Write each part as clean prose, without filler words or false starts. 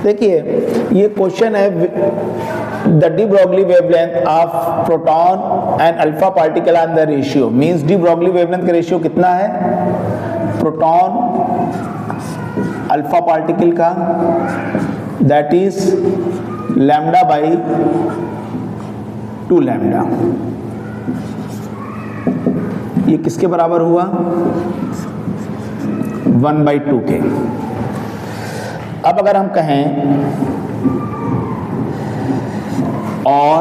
देखिए ये क्वेश्चन है, the D Broglie wavelength of proton and alpha particle and the ratio, means D Broglie wavelength का ratio कितना है प्रोटॉन अल्फा पार्टिकल का, that is lambda by 2 lambda. ये किसके बराबर हुआ 1/2 के। अब अगर हम कहें और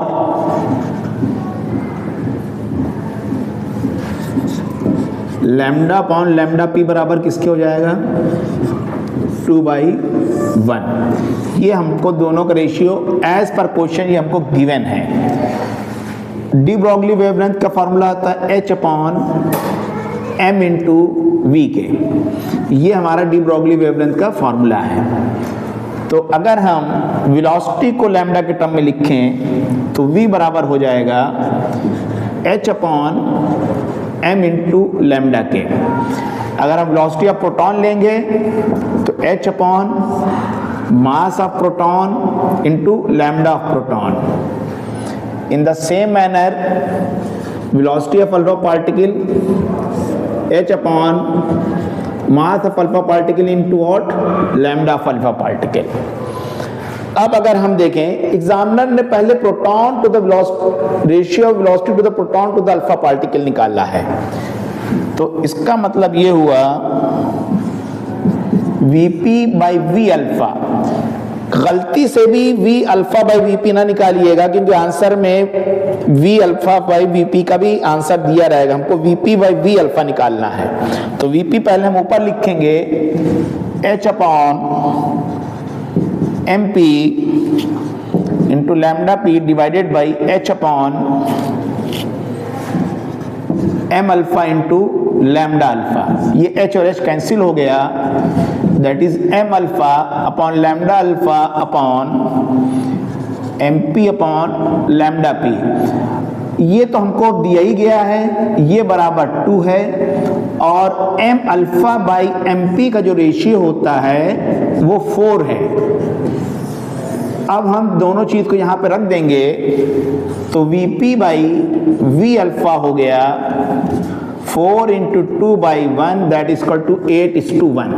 लैम्डा अपॉन लैम्डा पी बराबर किसके हो जाएगा 2/1। ये हमको दोनों का रेशियो एज पर क्वेश्चन ये हमको गिवन है। डी ब्रॉगली वेवलेंथ का फॉर्मूला होता है H upon m into v के। ये हमारा डी ब्रॉगली वेवलेंथ का फॉर्मूला है। तो अगर हम वेलोसिटी को लैम्डा के टर्म में लिखें तो v बराबर हो जाएगा H upon m into lambda के। अगर हम वेलोसिटी ऑफ प्रोटॉन लेंगे तो H upon mass of proton into lambda of proton. In the same manner, velocity of alpha particle h upon mass of alpha particle into what lambda of alpha particle। अब अगर हम देखें examiner ने पहले proton to the ratio of velocity to the proton to the alpha particle निकाला है, तो इसका मतलब ये हुआ Vp बाई वी अल्फा। गलती से भी v अल्फा बाई वीपी ना निकालिएगा, क्योंकि आंसर में v अल्फा बाई वीपी का भी आंसर दिया रहेगा। हमको vp बाई v अल्फा निकालना है, तो vp पहले हम ऊपर लिखेंगे h upon mp into lambda P divided by h upon m alpha into lambda alpha. ये h और h कैंसिल हो गया, that is m alpha upon lambda alpha upon mp upon lambda p। ये तो हमको दिया ही गया है, ये बराबर 2 है, और m अल्फा बाई mp का जो रेशियो होता है वो 4 है। अब हम दोनों चीज को यहां पे रख देंगे तो vp बाई v अल्फा हो गया 4 into 2/1 that is equal to 8:1।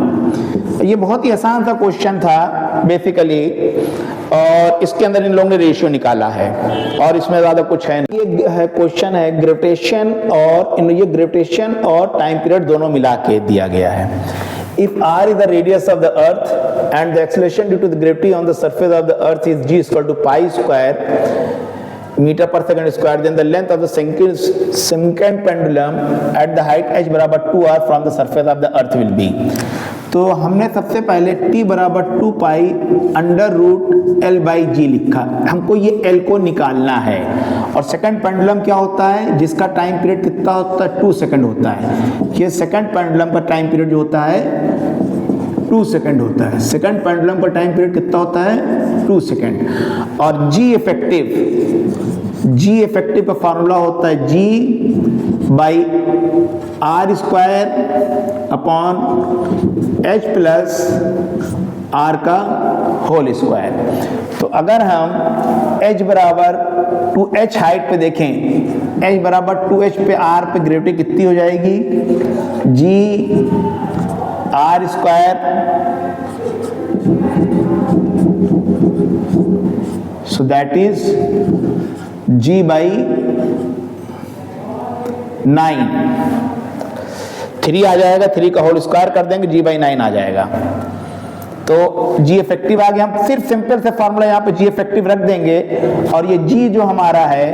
ये बहुत ही आसान सा क्वेश्चन था बेसिकली, और इसके अंदर इन लोगों ने रेशियो निकाला है और इसमें ज्यादा कुछ है नहीं। ये है क्वेश्चन है ग्रेविटेशन, और ये ग्रेविटेशन और टाइम पीरियड दोनों मिला के दिया गया है। If r is the radius of the earth and the acceleration due to the gravity on the surface of the earth is g equal to pi square meter per second square, then the length of the secant pendulum at the height h बराबर 2r from the surface of the earth will be। तो हमने सबसे पहले t बराबर 2 pi under root l by g लिखा। हमको ये l को निकालना है, और सेकंड पेंडुलम क्या होता है जिसका टाइम पीरियड कितना होता है 2 सेकंड होता है। ये सेकंड पेंडुलम का टाइम पीरियड जो होता है 2 सेकंड होता है। सेकंड पेंडुलम का टाइम पीरियड कितना होता है 2 सेकंड। और जी इफेक्टिव का फार्मूला होता है g by r square upon h plus r का होल स्क्वायर। तो अगर हम h बराबर 2h हाइट पे देखें, h बराबर 2h पे r पे ग्रेविटी कितनी हो जाएगी g r square, so that is g by 9। 3 आ जाएगा, 3 का होल स्क्वायर कर देंगे g बाई 9 आ जाएगा। तो g इफेक्टिव आ गया। हम सिर्फ सिंपल से फार्मूला यहाँ पे g इफेक्टिव रख देंगे, और ये g जो हमारा है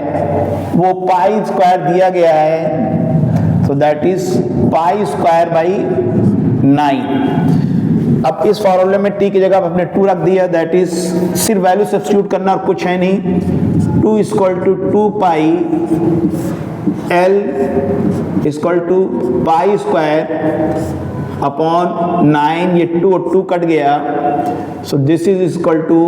वो पाई स्क्वायर दिया गया है, so that is pi square by 9। अब इस फॉर्मूले में t की जगह अपने 2 रख दिया, दैट इज सिर्फ वैल्यू सब्स्टिट्यूट करना और कुछ है नहीं। 2 equal to 2 pi l equal to pi square upon 9, ये 2 और 2 कट गया, so this is equal to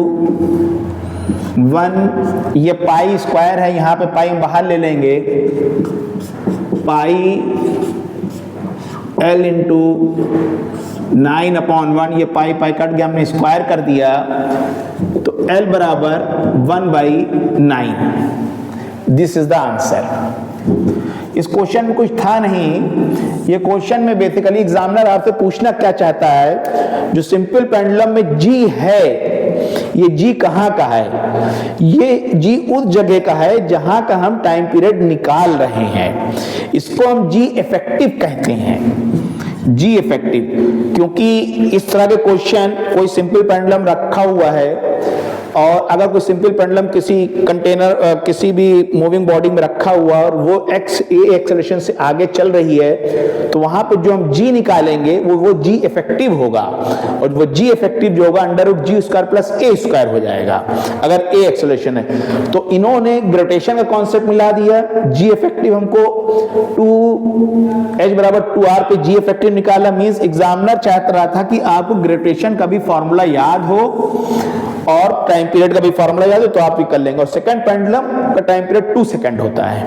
1। ये पाई स्क्वायर है, यहाँ पे पाई बाहर ले लेंगे, पाई l इंटू 9/1, ये पाई पाई कट गया, हमने स्क्वायर कर दिया, तो L बराबर 1/9। This is the answer. इस क्वेश्चन में कुछ था नहीं। ये क्वेश्चन में बेसिकली एग्जामिनर आपसे पूछना क्या चाहता है, जो सिंपल पेंडुलम में जी है, ये जी कहाँ का है? ये जी उस जगह का है जहां का हम टाइम पीरियड निकाल रहे हैं। इसको हम जी इफेक्टिव कहते हैं, जी इफेक्टिव। क्योंकि इस तरह के क्वेश्चन कोई सिंपल पेंडुलम रखा हुआ है और अगर कोई सिंपल पेंडुलम किसी कंटेनर किसी भी मूविंग बॉडी में रखा हुआ और वो एक्स ए एक्सेलरेशन से आगे चल रही है, तो वहां पे जो हम जी निकालेंगे वो जी इफेक्टिव होगा, और वो जी इफेक्टिव जो होगा √g² प्लस a² हो जाएगा अगर ए एक्सेलरेशन है। तो इन्होंने ग्रेविटेशन का कॉन्सेप्ट मिला दिया। जी इफेक्टिव हमको 2h बराबर 2r पे जी इफेक्टिव निकाला। मींस एग्जामिनर चाहता रहा था कि आपको ग्रेविटेशन का भी फॉर्मूला याद हो और टाइम पीरियड का भी फॉर्मूला याद हो, तो आप भी कर लेंगे। और सेकंड पेंडुलम का टाइम पीरियड 2 सेकंड होता है।